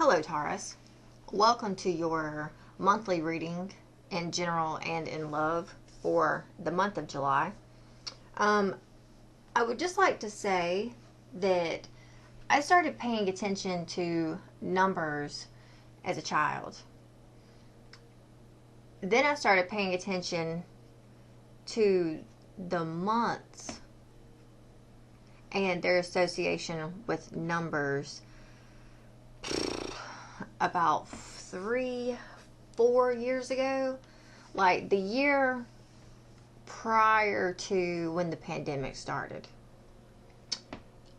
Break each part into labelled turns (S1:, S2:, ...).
S1: Hello Taurus, welcome to your monthly reading in general and in love for the month of July. I would just like to say that I started paying attention to numbers as a child. Then I started paying attention to the months and their association with numbers about 3-4 years ago, like the year prior to when the pandemic started.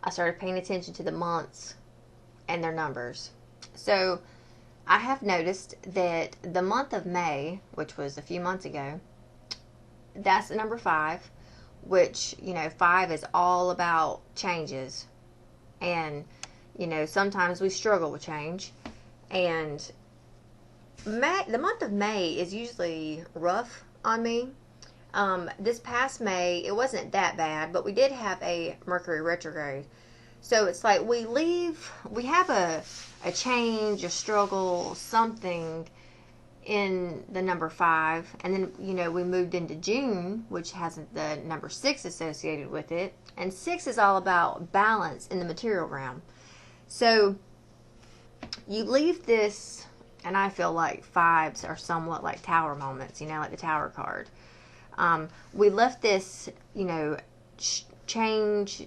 S1: I started paying attention to the months and their numbers. So I have noticed that the month of May, which was a few months ago, that's the number 5, which, 5 is all about changes. And, sometimes we struggle with change. And the month of May is usually rough on me. This past May, it wasn't that bad, but we did have a Mercury retrograde. So it's like we have a change, a struggle, something in the number 5. And then, we moved into June, which has the number 6 associated with it. And 6 is all about balance in the material realm. So you leave this, and I feel like 5s are somewhat like tower moments, like the tower card. We left this, change,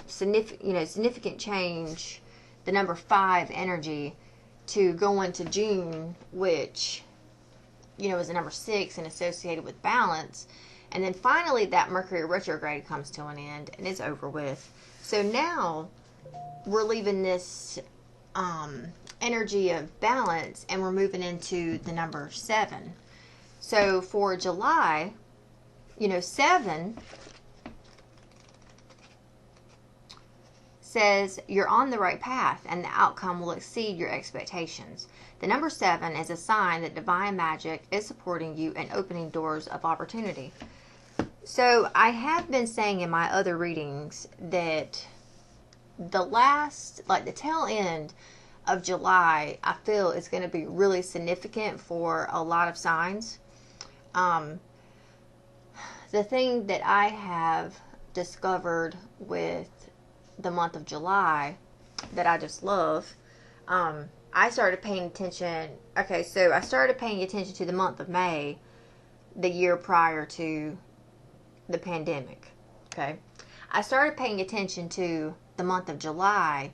S1: significant change, the number 5 energy to go into June, which, is the number 6 and associated with balance. And then finally that Mercury retrograde comes to an end and it's over with. So now we're leaving this energy of balance and we're moving into the number 7. So for July, 7 says you're on the right path and the outcome will exceed your expectations. The number 7 is a sign that divine magic is supporting you and opening doors of opportunity. So I have been saying in my other readings that the tail end of July, I feel is going to be really significant for a lot of signs. The thing that I have discovered with the month of July that I just love, I started paying attention. Okay, so I started paying attention to the month of May, the year prior to the pandemic. Okay, I started paying attention to the month of July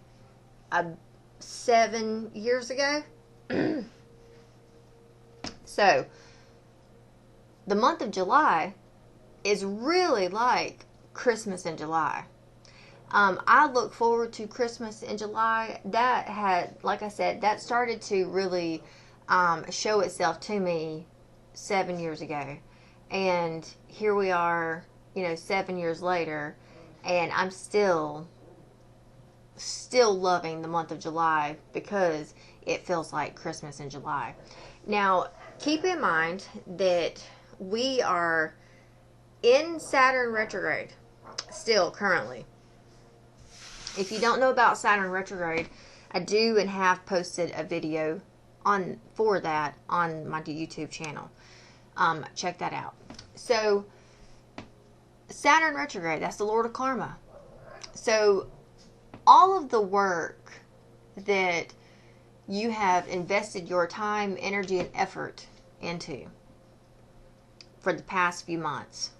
S1: 7 years ago. So the month of July is really like Christmas in July. I look forward to Christmas in July. That had, like I said, that started to really show itself to me 7 years ago. And here we are, 7 years later, and I'm still loving the month of July because it feels like Christmas in July. Now, keep in mind that we are in Saturn retrograde still currently. If you don't know about Saturn retrograde, I do and have posted a video for that on my YouTube channel. Check that out. So, Saturn retrograde, that's the Lord of Karma. So, all of the work that you have invested your time, energy, and effort into for the past few months,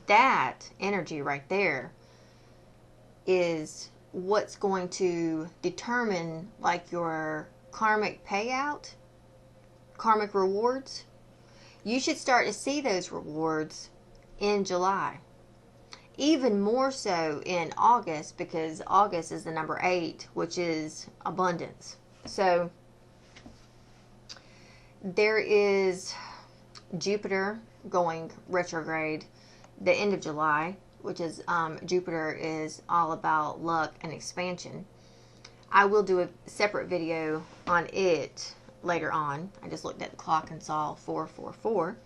S1: that energy right there is what's going to determine like your karmic payout, karmic rewards. You should start to see those rewards in July. Even more so in August, because August is the number 8, which is abundance. So there is Jupiter going retrograde the end of July, which is Jupiter is all about luck and expansion. I will do a separate video on it later on. I just looked at the clock and saw 444.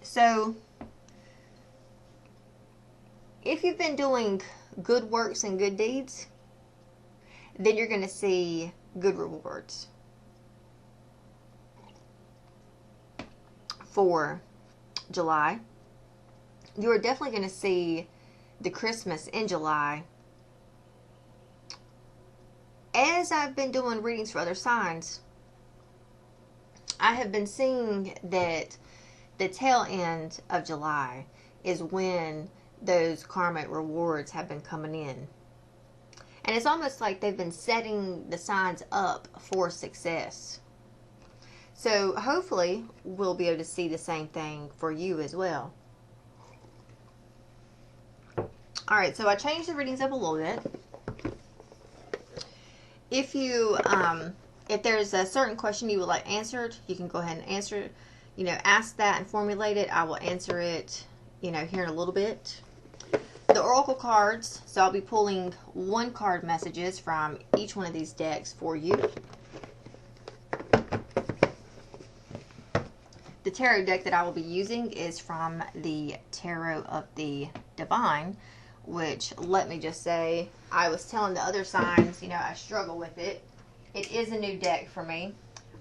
S1: So if you've been doing good works and good deeds, then you're going to see good rewards. For July, you are definitely going to see the Christmas in July. As I've been doing readings for other signs, I have been seeing that the tail end of July is when those karmic rewards have been coming in. And it's almost like they've been setting the signs up for success. So hopefully we'll be able to see the same thing for you as well. Alright, so I changed the readings up a little bit. If you, if there's a certain question you would like answered, you can go ahead and answer it. You know, ask that and formulate it. I will answer it, you know, here in a little bit. The oracle cards, so I'll be pulling 1 card messages from each one of these decks for you. The tarot deck that I will be using is from the Tarot of the Divine, which, let me just say, I was telling the other signs, you know, I struggle with it. It is a new deck for me,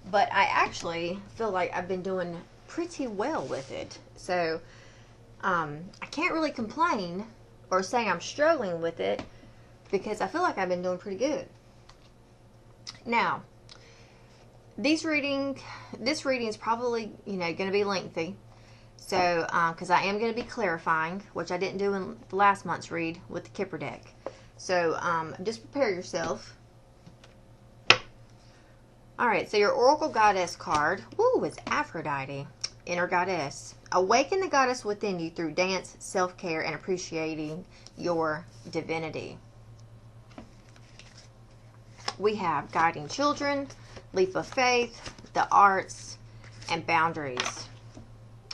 S1: but I actually feel like I've been doing pretty well with it. So, I can't really complain or say I'm struggling with it because I feel like I've been doing pretty good. Now, this reading is probably, you know, going to be lengthy. So, because I am going to be clarifying, which I didn't do in last month's read with the Kipper deck. So, just prepare yourself. Alright, so your Oracle Goddess card, woo, is Aphrodite, Inner Goddess. Awaken the goddess within you through dance, self-care, and appreciating your divinity. We have Guiding Children, Leap of Faith, the Arts, and Boundaries.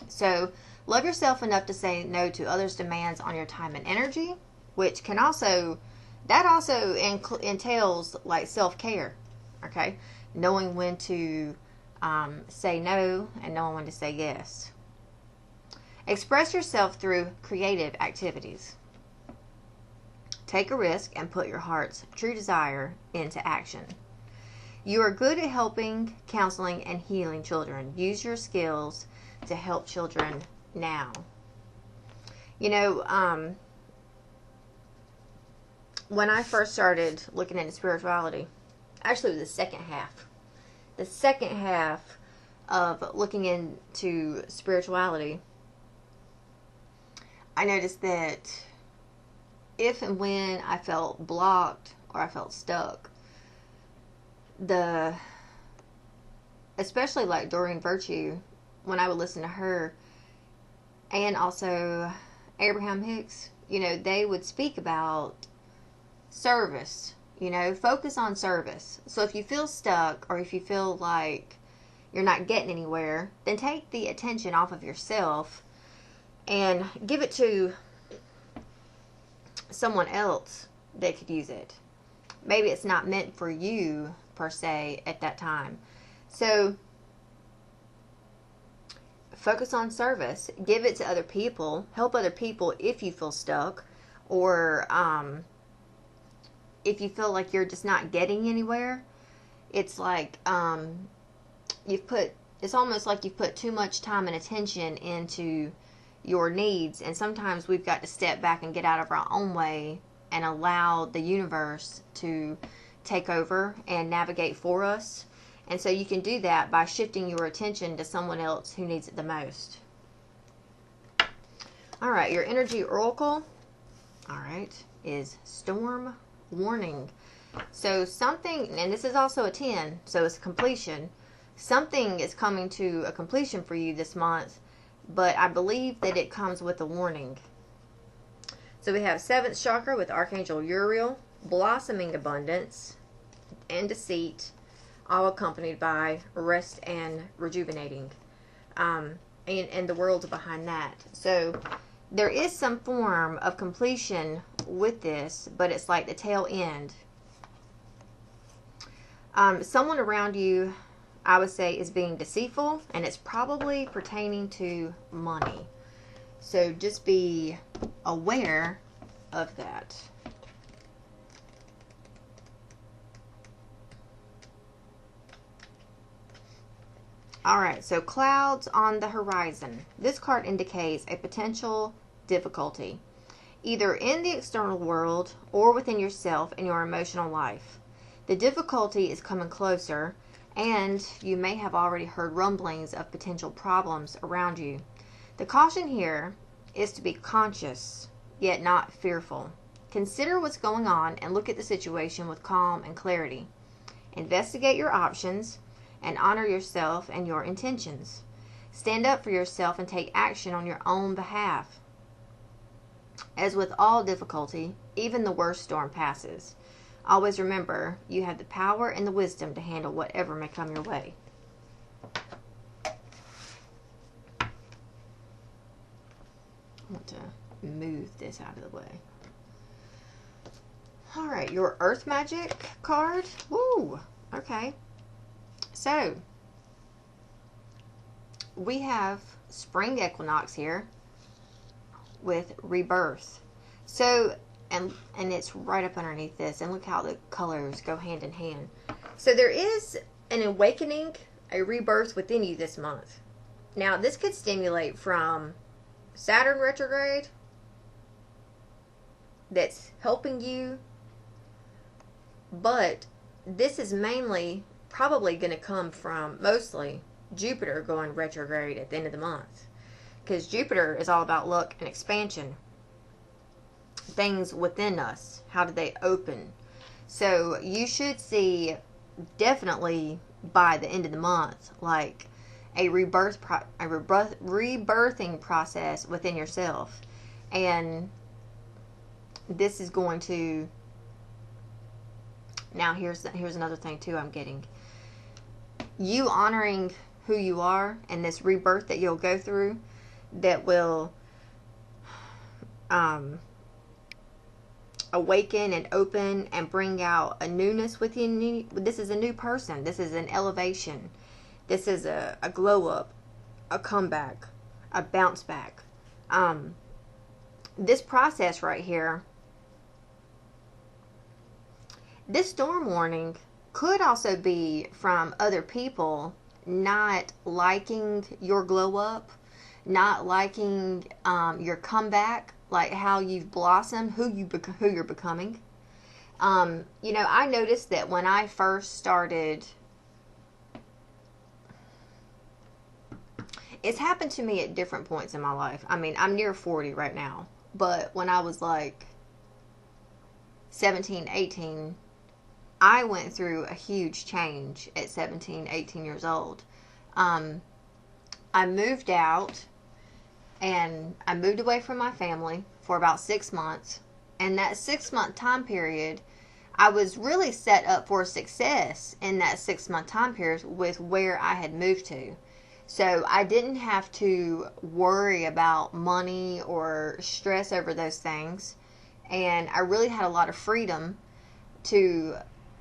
S1: So, love yourself enough to say no to others' demands on your time and energy, which can also, that also entails like self-care, okay? Knowing when to say no and knowing when to say yes. Express yourself through creative activities. Take a risk and put your heart's true desire into action. You are good at helping, counseling, and healing children. Use your skills to help children now. You know, when I first started looking into spirituality, actually it was the second half. The second half of looking into spirituality, I noticed that if and when I felt blocked or I felt stuck, especially like Doreen Virtue, when I would listen to her, and also Abraham Hicks, you know, they would speak about service, you know, focus on service. So if you feel stuck or if you feel like you're not getting anywhere, then take the attention off of yourself and give it to someone else that could use it. Maybe it's not meant for you per se at that time. So focus on service. Give it to other people. Help other people if you feel stuck, or if you feel like you're just not getting anywhere. It's like it's almost like you've put too much time and attention into your needs, and sometimes we've got to step back and get out of our own way and allow the universe to take over and navigate for us. And so you can do that by shifting your attention to someone else who needs it the most. Alright, your energy oracle, alright, is Storm Warning. So something, and this is also a 10, so it's completion. Something is coming to a completion for you this month, but I believe that it comes with a warning. So we have 7th chakra with Archangel Uriel, blossoming abundance and deceit, all accompanied by rest and rejuvenating, and the world behind that. So there is some form of completion with this, but it's like the tail end. Someone around you, I would say, is being deceitful, and it's probably pertaining to money. So just be aware of that. Alright, so clouds on the horizon. This card indicates a potential difficulty, either in the external world or within yourself and your emotional life. The difficulty is coming closer, and you may have already heard rumblings of potential problems around you. The caution here is to be conscious, yet not fearful. Consider what's going on and look at the situation with calm and clarity. Investigate your options and honor yourself and your intentions. Stand up for yourself and take action on your own behalf. As with all difficulty, even the worst storm passes. Always remember, you have the power and the wisdom to handle whatever may come your way. I want to move this out of the way. Alright, your Earth Magic card. Woo! Okay. So, we have spring equinox here with rebirth. So, and it's right up underneath this. And look how the colors go hand in hand. So, there is an awakening, a rebirth within you this month. Now, this could stimulate from Saturn retrograde that's helping you. But this is mainly probably going to come from mostly Jupiter going retrograde at the end of the month, because Jupiter is all about luck and expansion, things within us. How do they open? So you should see definitely by the end of the month like a rebirthing process within yourself. And this is going to, now here's another thing too I'm getting. You honoring who you are and this rebirth that you'll go through that will awaken and open and bring out a newness within you. This is a new person. This is an elevation. This is a glow up, a comeback, a bounce back. This process right here, this storm warning could also be from other people not liking your glow up, not liking your comeback, like how you've blossomed, who you're becoming. You know, I noticed that when I first started, it's happened to me at different points in my life. I mean, I'm near 40 right now, but when I was like 17, 18, I went through a huge change at 17, 18 years old. I moved out and I moved away from my family for about 6 months. And that 6-month time period, I was really set up for success in that 6-month time period with where I had moved to. So I didn't have to worry about money or stress over those things. And I really had a lot of freedom to,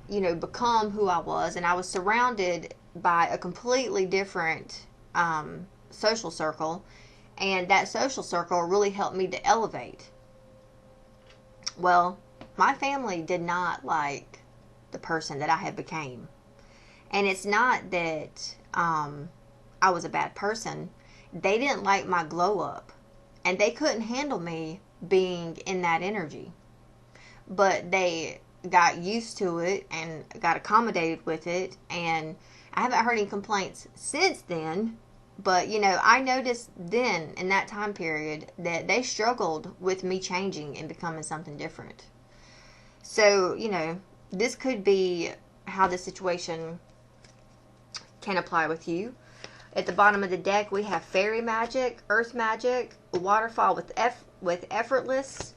S1: you know, become who I was. And I was surrounded by a completely different social circle. And that social circle really helped me to elevate. Well, my family did not like the person that I had became. And it's not that I was a bad person. They didn't like my glow up. And they couldn't handle me being in that energy. But they got used to it and got accommodated with it. And I haven't heard any complaints since then. But, you know, I noticed then in that time period that they struggled with me changing and becoming something different. So, you know, this could be how the situation can apply with you. At the bottom of the deck, we have fairy magic, earth magic, waterfall with effortless,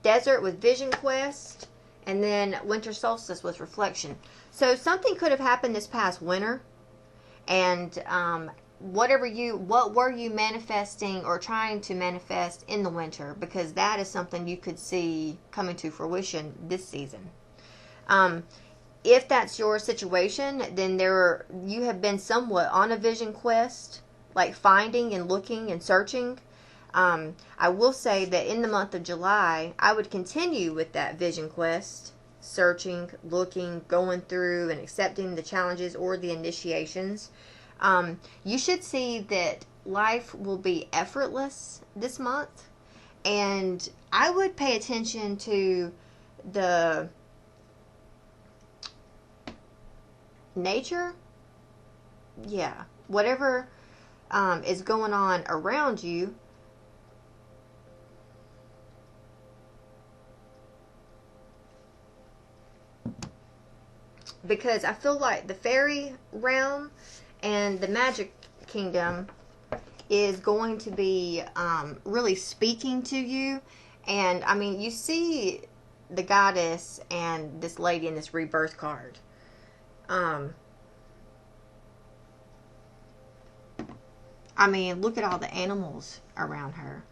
S1: desert with vision quest, and then winter solstice with reflection. So something could have happened this past winter, and what were you manifesting or trying to manifest in the winter? Because that is something you could see coming to fruition this season. If that's your situation, then you have been somewhat on a vision quest, like finding and looking and searching. I will say that in the month of July, I would continue with that vision quest, searching, looking, going through, and accepting the challenges or the initiations. You should see that life will be effortless this month, and I would pay attention to the nature. Yeah, whatever is going on around you. Because I feel like the fairy realm and the magic kingdom is going to be really speaking to you. And I mean, you see the goddess and this lady in this rebirth card. I mean, look at all the animals around her.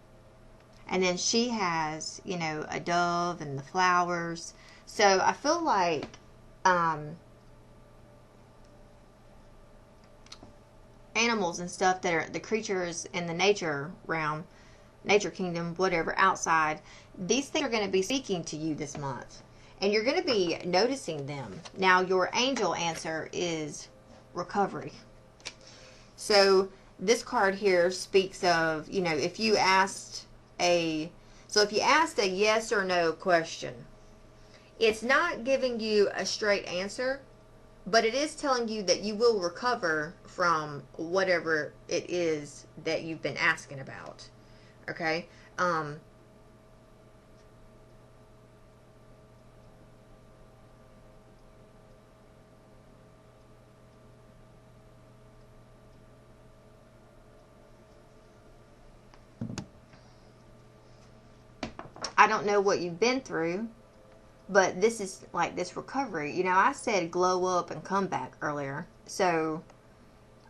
S1: And then she has, you know, a dove and the flowers. So I feel like animals and stuff that are the creatures in the nature realm, nature kingdom, whatever, outside, these things are going to be speaking to you this month. And you're going to be noticing them. Now, your angel answer is recovery. So this card here speaks of, you know, if you asked a yes or no question, it's not giving you a straight answer, but it is telling you that you will recover from whatever it is that you've been asking about. Okay? I don't know what you've been through, but this is like this recovery. You know, I said glow up and come back earlier. So,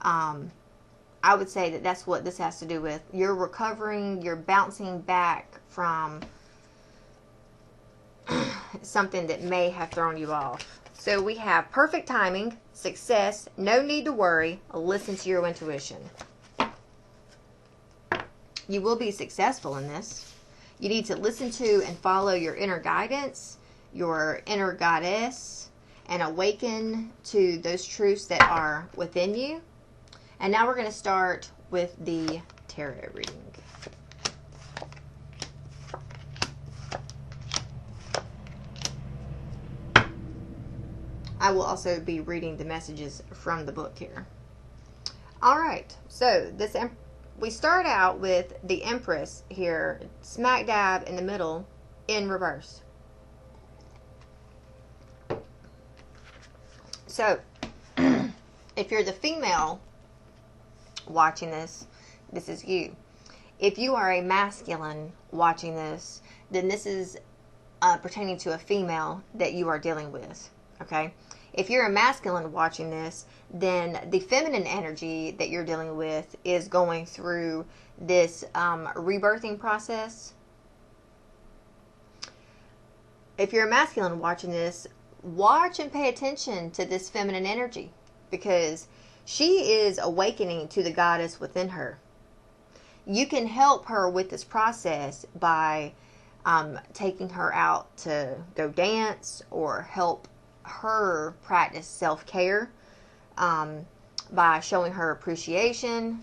S1: I would say that that's what this has to do with. You're recovering, you're bouncing back from something that may have thrown you off. So we have perfect timing, success, no need to worry, listen to your intuition. You will be successful in this. You need to listen to and follow your inner guidance, your inner goddess, and awaken to those truths that are within you. And now we're going to start with the tarot reading. I will also be reading the messages from the book here. All right, so we start out with the Empress here, smack dab in the middle, in reverse. So, if you're the female watching this, this is you. If you are a masculine watching this, then this is pertaining to a female that you are dealing with, okay? If you're a masculine watching this, then the feminine energy that you're dealing with is going through this rebirthing process. If you're a masculine watching this, watch and pay attention to this feminine energy, because she is awakening to the goddess within her. You can help her with this process by taking her out to go dance, or help her practice self-care by showing her appreciation,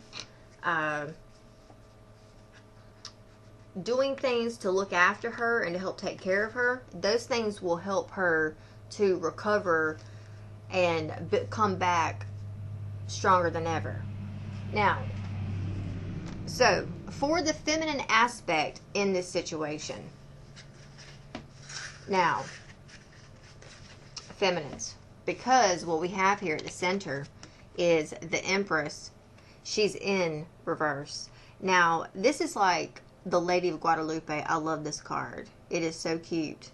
S1: doing things to look after her and to help take care of her. Those things will help her to recover and come back stronger than ever. Now, so for the feminine aspect in this situation, now, feminines, because what we have here at the center is the Empress. She's in reverse. Now, this is like the Lady of Guadalupe. I love this card. It is so cute.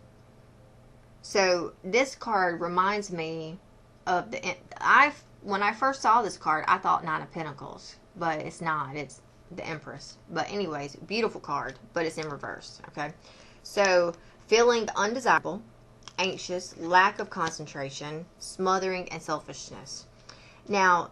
S1: So this card reminds me of when I first saw this card, I thought Nine of Pentacles, but it's not. It's the Empress. But anyways, beautiful card, but it's in reverse. Okay, so feeling undesirable, anxious, lack of concentration, smothering, and selfishness. Now,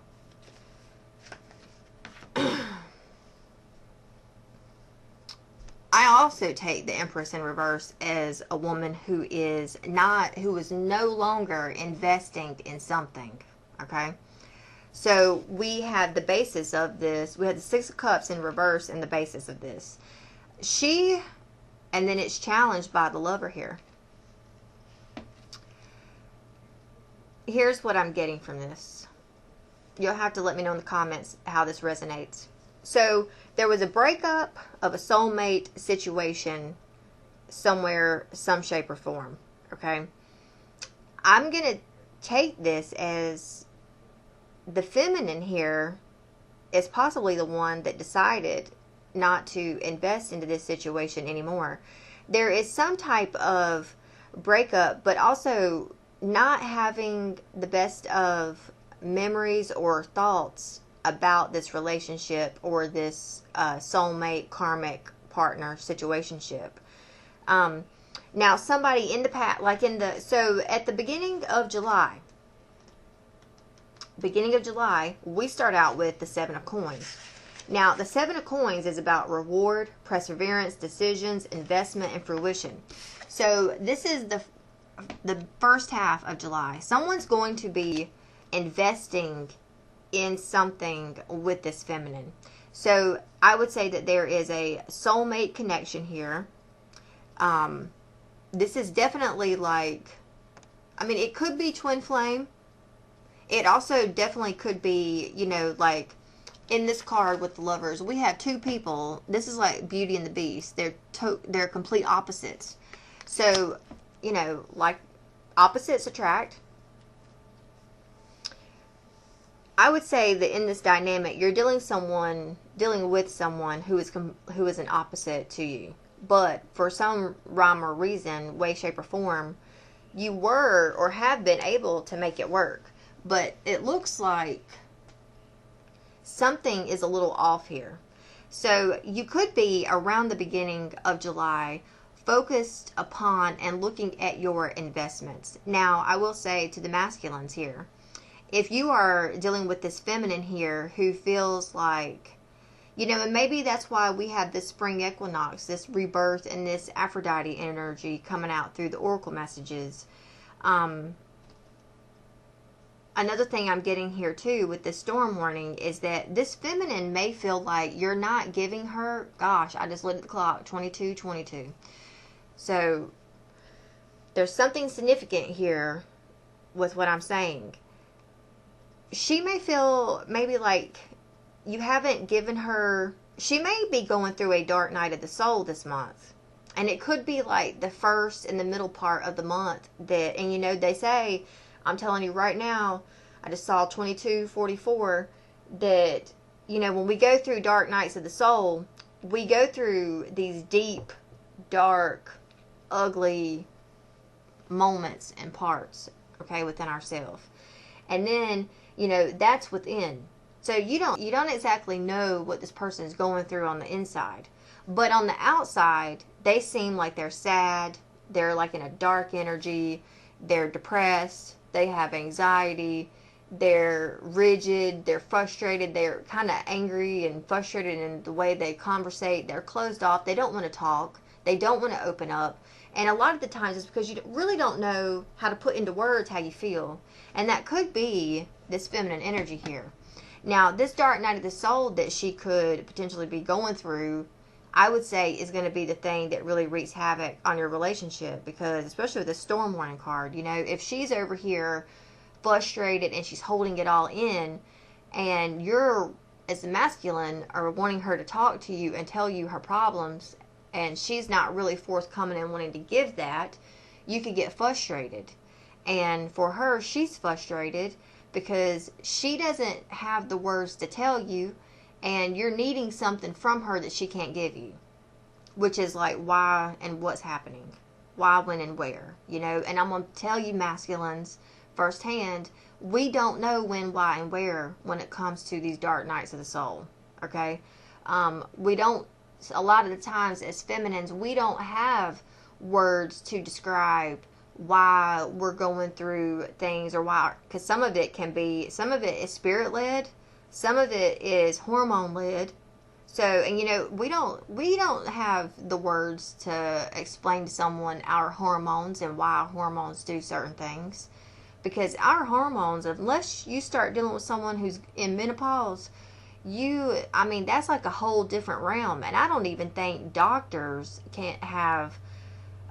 S1: also take the Empress in reverse as a woman who is no longer investing in something. Okay. So we have the basis of this. We have the Six of Cups in reverse and the basis of this. And then it's challenged by the Lover here. Here's what I'm getting from this. You'll have to let me know in the comments how this resonates. So there was a breakup of a soulmate situation somewhere, some shape or form. Okay. I'm going to take this as the feminine here is possibly the one that decided not to invest into this situation anymore. There is some type of breakup, but also not having the best of memories or thoughts about this relationship or this soulmate, karmic partner situationship. Now, somebody in the past, so at the beginning of July, we start out with the Seven of Coins. Now, the Seven of Coins is about reward, perseverance, decisions, investment, and fruition. So this is the first half of July. Someone's going to be investing in something with this feminine. So I would say that there is a soulmate connection here. This is definitely it could be twin flame. It also definitely could be, in this card with the Lovers, we have two people. This is like Beauty and the Beast. They're complete opposites. So, opposites attract. I would say that in this dynamic, you're dealing with someone who is an opposite to you. But for some rhyme or reason, way, shape, or form, you were or have been able to make it work. But it looks like something is a little off here. So you could be around the beginning of July focused upon and looking at your investments. Now, I will say to the masculines here, if you are dealing with this feminine here who feels like, and maybe that's why we have this spring equinox, this rebirth, and this Aphrodite energy coming out through the oracle messages. Another thing I'm getting here too with this storm warning is that this feminine may feel like you're not giving her, gosh, I just looked at the clock, 22:22. So there's something significant here with what I'm saying. She may feel maybe like you haven't given her, she may be going through a dark night of the soul this month. And it could be like the first and the middle part of the month they say, I'm telling you right now, I just saw 22:44 that, when we go through dark nights of the soul, we go through these deep, dark, ugly moments and parts, okay, within ourselves. And then, that's within. So you don't exactly know what this person is going through on the inside. But on the outside, they seem like they're sad. They're like in a dark energy. They're depressed. They have anxiety. They're rigid. They're frustrated. They're kind of angry and frustrated in the way they conversate. They're closed off. They don't want to talk. They don't want to open up. And a lot of the times it's because you really don't know how to put into words how you feel. And that could be this feminine energy here. Now, this dark night of the soul that she could potentially be going through, I would say, is going to be the thing that really wreaks havoc on your relationship. Because, especially with the storm warning card, if she's over here frustrated and she's holding it all in, and you're, as a masculine, are wanting her to talk to you and tell you her problems, and she's not really forthcoming and wanting to give that, you could get frustrated. And for her, she's frustrated because she doesn't have the words to tell you, and you're needing something from her that she can't give you, which is like why and what's happening, why, when, and where, and I'm going to tell you, masculines, firsthand, we don't know when, why, and where when it comes to these dark nights of the soul, okay? We don't, a lot of the times as feminines, we don't have words to describe why we're going through things, or why, because some of it is spirit led, some of it is hormone led, So, and we don't have the words to explain to someone our hormones and why our hormones do certain things. Because our hormones, unless you start dealing with someone who's in menopause, that's like a whole different realm. And I don't even think doctors can't have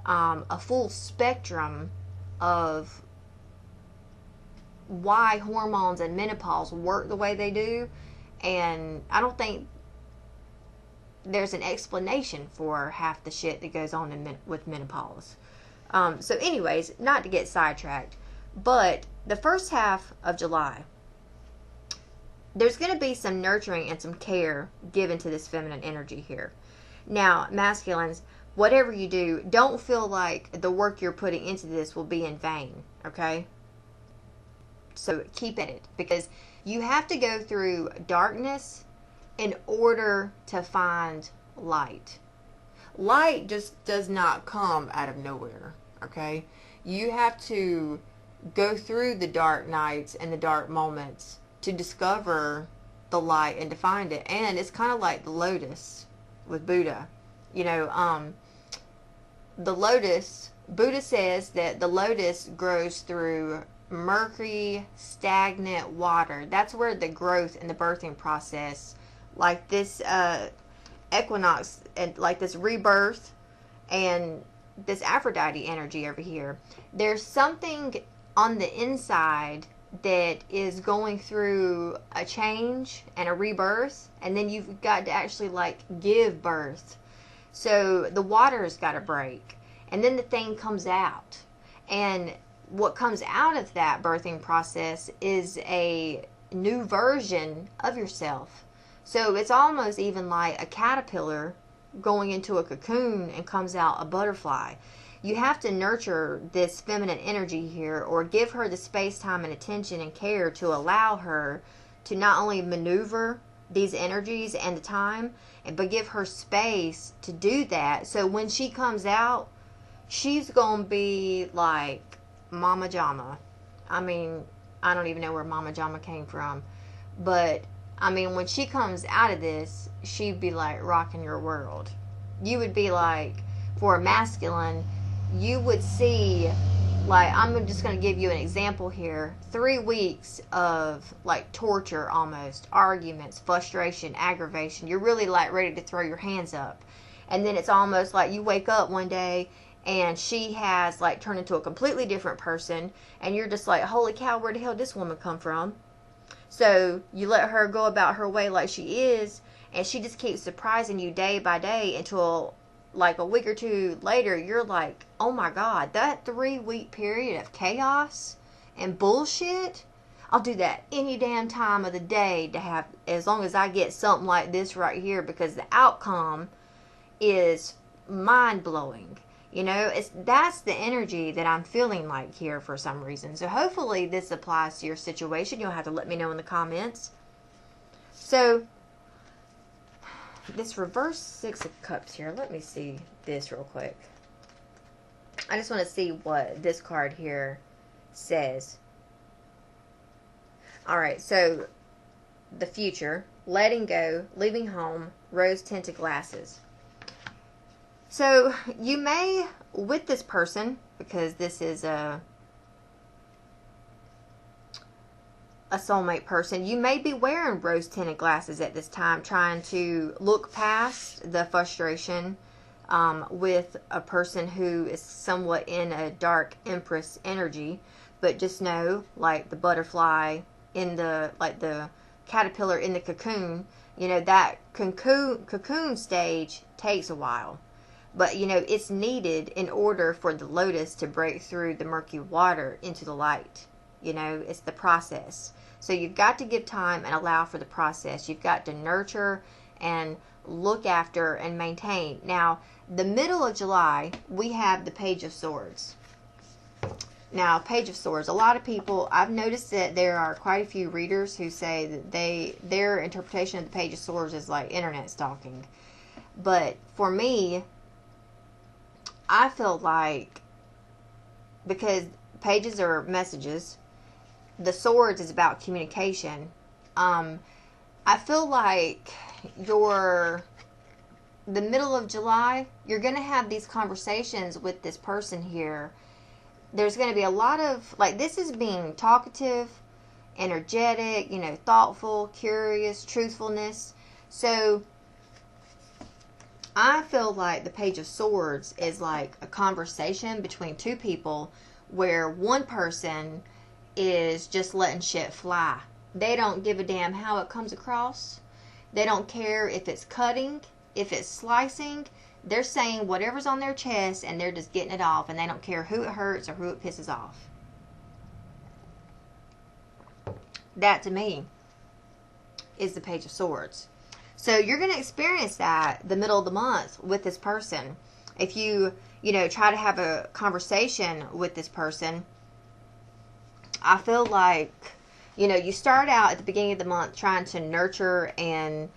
S1: a full spectrum of why hormones and menopause work the way they do. And I don't think there's an explanation for half the shit that goes on with menopause. So anyways, not to get sidetracked, but the first half of July, there's going to be some nurturing and some care given to this feminine energy here. Now, masculines, whatever you do, don't feel like the work you're putting into this will be in vain, okay? So keep at it, because you have to go through darkness in order to find light. Light just does not come out of nowhere, okay? You have to go through the dark nights and the dark moments to discover the light and to find it. And it's kind of like the lotus with Buddha. The lotus, Buddha says that the lotus grows through murky, stagnant water. That's where the growth and the birthing process, like this equinox and like this rebirth and this Aphrodite energy over here, there's something on the inside that is going through a change and a rebirth, and then you've got to actually like give birth. So the water's got to break, and then the thing comes out. And what comes out of that birthing process is a new version of yourself. So it's almost even like a caterpillar going into a cocoon and comes out a butterfly. You have to nurture this feminine energy here, or give her the space, time, and attention and care to allow her to not only maneuver these energies and the time, but give her space to do that. So when she comes out, she's going to be like Mama Jama. I don't even know where Mama Jama came from. But, when she comes out of this, she'd be like rocking your world. You would be like, for a masculine, you would see, like, I'm just going to give you an example here. 3 weeks of, like, torture almost. Arguments, frustration, aggravation. You're really, like, ready to throw your hands up. And then it's almost like you wake up one day and she has, like, turned into a completely different person. And you're just like, holy cow, where the hell did this woman come from? So you let her go about her way like she is. And she just keeps surprising you day by day until, like, a week or two later, you're like, oh my God, that 3-week period of chaos and bullshit, I'll do that any damn time of the day to have, as long as I get something like this right here, because the outcome is mind-blowing. That's the energy that I'm feeling like here for some reason. So hopefully this applies to your situation. You'll have to let me know in the comments. So this reverse 6 of Cups here, let me see this real quick. I just want to see what this card here says. Alright, so the future, letting go, leaving home, rose tinted glasses. So you may, with this person, because this is a soulmate person, you may be wearing rose tinted glasses at this time, trying to look past the frustration with a person who is somewhat in a dark Empress energy. But just know, like the butterfly in the, like the caterpillar in the cocoon, that cocoon stage takes a while. But, it's needed in order for the lotus to break through the murky water into the light. It's the process. So you've got to give time and allow for the process. You've got to nurture and look after and maintain. Now, the middle of July, we have the Page of Swords. Now, Page of Swords, a lot of people, I've noticed that there are quite a few readers who say that their interpretation of the Page of Swords is like internet stalking. But for me, I feel like, because pages are messages, the swords is about communication. I I feel like the middle of July, you're going to have these conversations with this person here. There's going to be a lot of, like, this is being talkative, energetic, you know, thoughtful, curious, truthfulness. So I feel like the Page of Swords is like a conversation between two people where one person is just letting shit fly. They don't give a damn how it comes across. They don't care if it's cutting, if it's slicing. They're saying whatever's on their chest and they're just getting it off, and they don't care who it hurts or who it pisses off. That to me is the Page of Swords. So you're going to experience that the middle of the month with this person. If you try to have a conversation with this person, I feel like, you start out at the beginning of the month trying to nurture and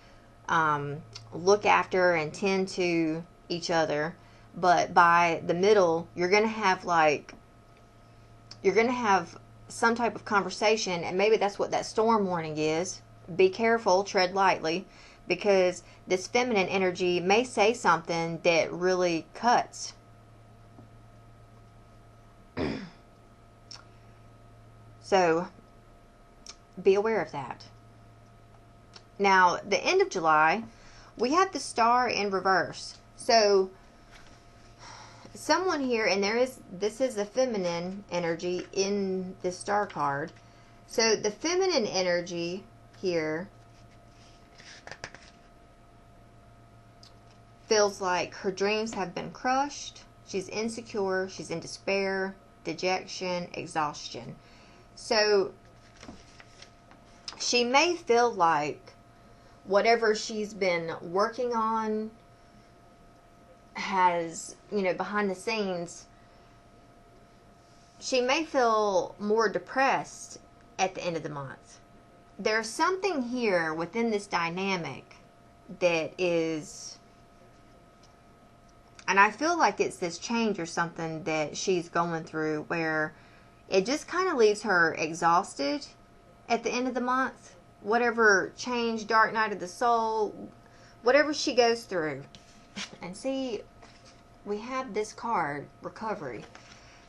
S1: look after and tend to each other. But by the middle, you're going to have some type of conversation, and maybe that's what that storm warning is. Be careful, tread lightly, because this feminine energy may say something that really cuts. So be aware of that. Now, the end of July, we have the Star in reverse. So someone here, and this is the feminine energy in the Star card. So the feminine energy here feels like her dreams have been crushed. She's insecure. She's in despair, dejection, exhaustion. So she may feel like whatever she's been working on has, behind the scenes, she may feel more depressed at the end of the month. There's something here within this dynamic that is, and I feel like it's this change or something that she's going through where it just kind of leaves her exhausted at the end of the month. Whatever change, dark night of the soul, whatever she goes through. And see, we have this card, recovery.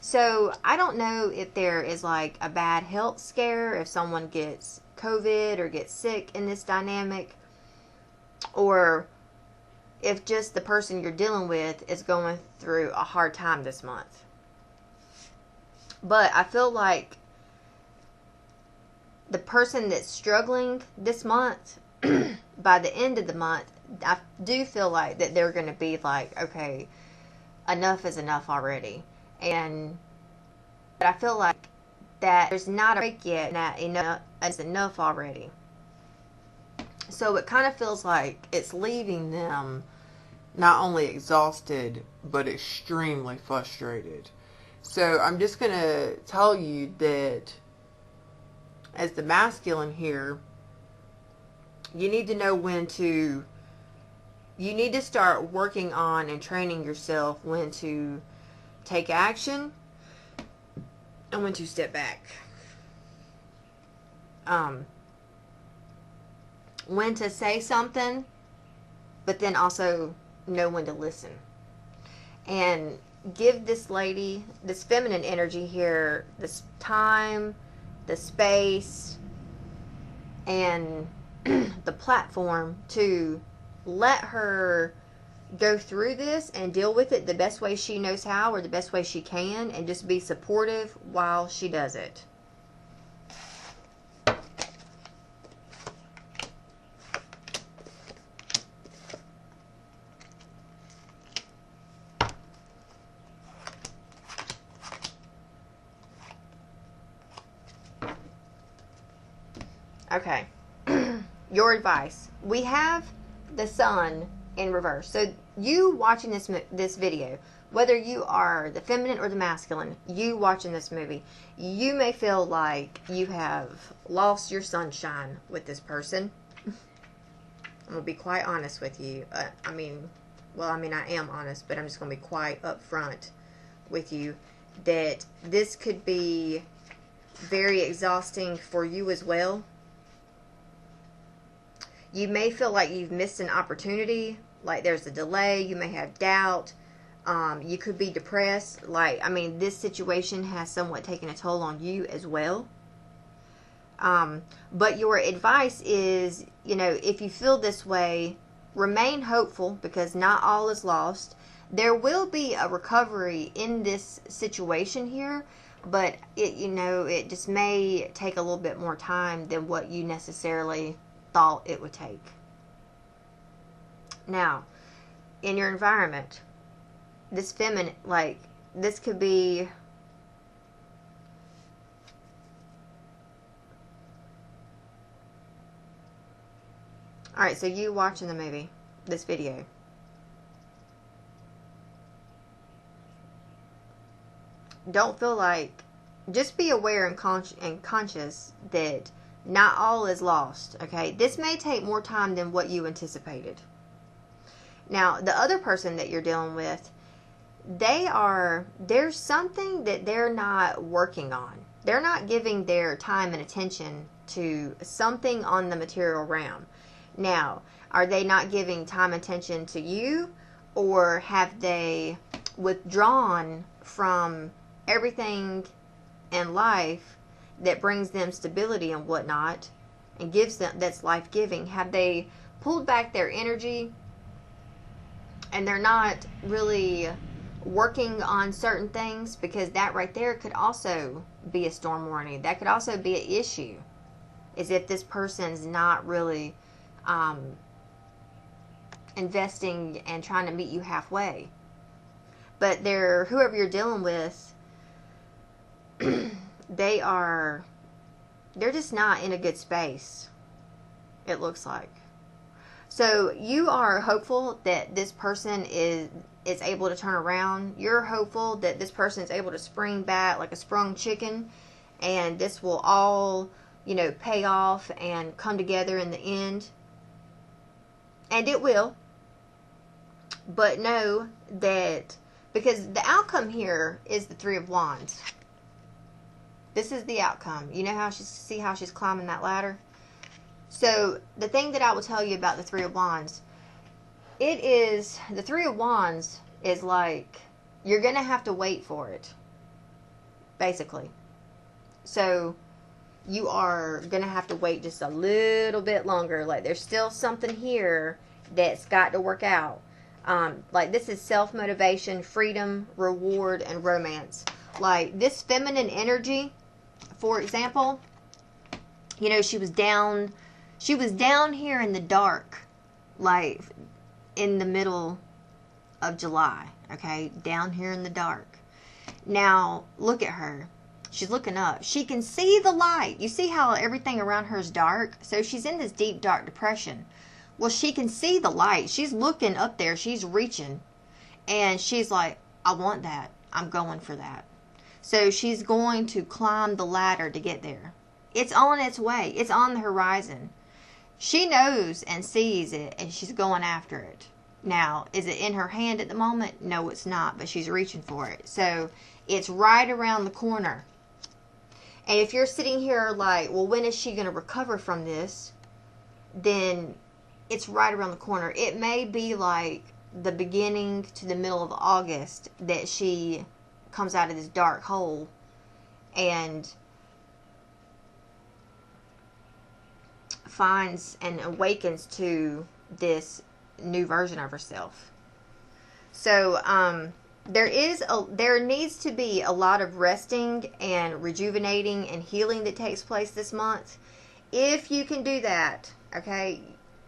S1: So I don't know if there is like a bad health scare, if someone gets COVID or gets sick in this dynamic, or if just the person you're dealing with is going through a hard time this month. But I feel like the person that's struggling this month, by the end of the month, I do feel like that they're going to be like, okay, enough is enough already. But I feel like that there's not a break yet, that enough is enough already. So it kind of feels like it's leaving them
S2: not only exhausted, but extremely frustrated. So I'm just going to tell you that as the masculine here, you need to know you need to start working on and training yourself when to take action and when to step back. When to say something, but then also know when to listen. And give this lady, this feminine energy here, this time, the space, and the platform to let her go through this and deal with it the best way she knows how, or the best way she can, and just be supportive while she does it. Okay. Your advice. We have the Sun in reverse. So you watching this video, whether you are the feminine or the masculine, you watching this movie, you may feel like you have lost your sunshine with this person. I'm going to be quite honest with you. I am honest, but I'm just going to be quite upfront with you that this could be very exhausting for you as well. You may feel like you've missed an opportunity, like there's a delay. You may have doubt. You could be depressed. Like, I mean, this situation has somewhat taken a toll on you as well. But your advice is, you know, if you feel this way, remain hopeful, because not all is lost. There will be a recovery in this situation here, but it, you know, it just may take a little bit more time than what you necessarily thought it would take. Now, in your environment, this feminine, like, this could be, alright, so you watching the movie, this video. Don't feel like, just be aware and conscious that not all is lost, okay? This may take more time than what you anticipated. Now, the other person that you're dealing with, there's something that they're not working on. They're not giving their time and attention to something on the material realm. Now, are they not giving time and attention to you, or have they withdrawn from everything in life that brings them stability and whatnot and gives them, that's life-giving? Have they pulled back their energy and they're not really working on certain things? Because that right there could also be a storm warning. That could also be an issue, is if this person's not really investing and trying to meet you halfway. But whoever you're dealing with, they're just not in a good space, it looks like. So you are hopeful that this person is able to turn around. You're hopeful that this person is able to spring back like a sprung chicken, and this will all, you know, pay off and come together in the end. And it will. But know that, because the outcome here is the Three of Wands. This is the outcome. You know how see how she's climbing that ladder? So the thing that I will tell you about the Three of Wands, the Three of Wands is like, you're going to have to wait for it, basically. So you are going to have to wait just a little bit longer. Like, there's still something here that's got to work out. Like, this is self-motivation, freedom, reward, and romance. Like, this feminine energy, for example, you know, she was down here in the dark, like, in the middle of July, okay? Down here in the dark. Now, look at her. She's looking up. She can see the light. You see how everything around her is dark? So she's in this deep, dark depression. Well, she can see the light. She's looking up there. She's reaching. And she's like, I want that. I'm going for that. So she's going to climb the ladder to get there. It's on its way. It's on the horizon. She knows and sees it, and she's going after it. Now, is it in her hand at the moment? No, it's not, but she's reaching for it. So it's right around the corner. And if you're sitting here like, well, when is she going to recover from this? Then it's right around the corner. It may be like the beginning to the middle of August that she comes out of this dark hole and finds and awakens to this new version of herself. So there needs to be a lot of resting and rejuvenating and healing that takes place this month. If you can do that, okay?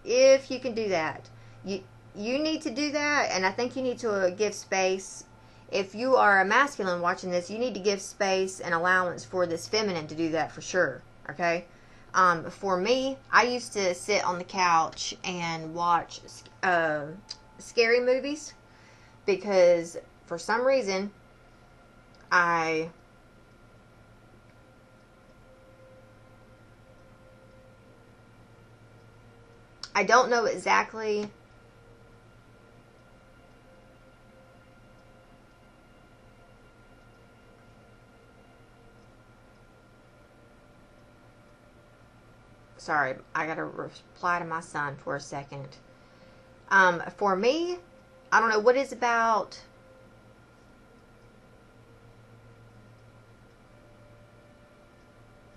S2: If you can do that, you need to do that, and I think you need to give space. If you are a masculine watching this, you need to give space and allowance for this feminine to do that for sure, okay? For me, I used to sit on the couch and watch scary movies, because for some reason I don't know exactly Sorry, I got to reply to my son for a second. For me, I don't know what is about...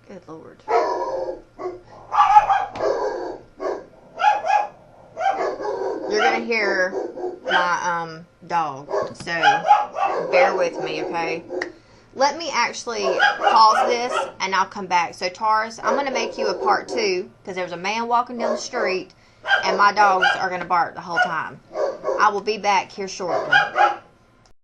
S2: Good Lord. You're going to hear my dog, so bear with me, okay? Let me actually pause this, and I'll come back. So, Taurus, I'm going to make you a part 2, because there's a man walking down the street, and my dogs are going to bark the whole time. I will be back here shortly.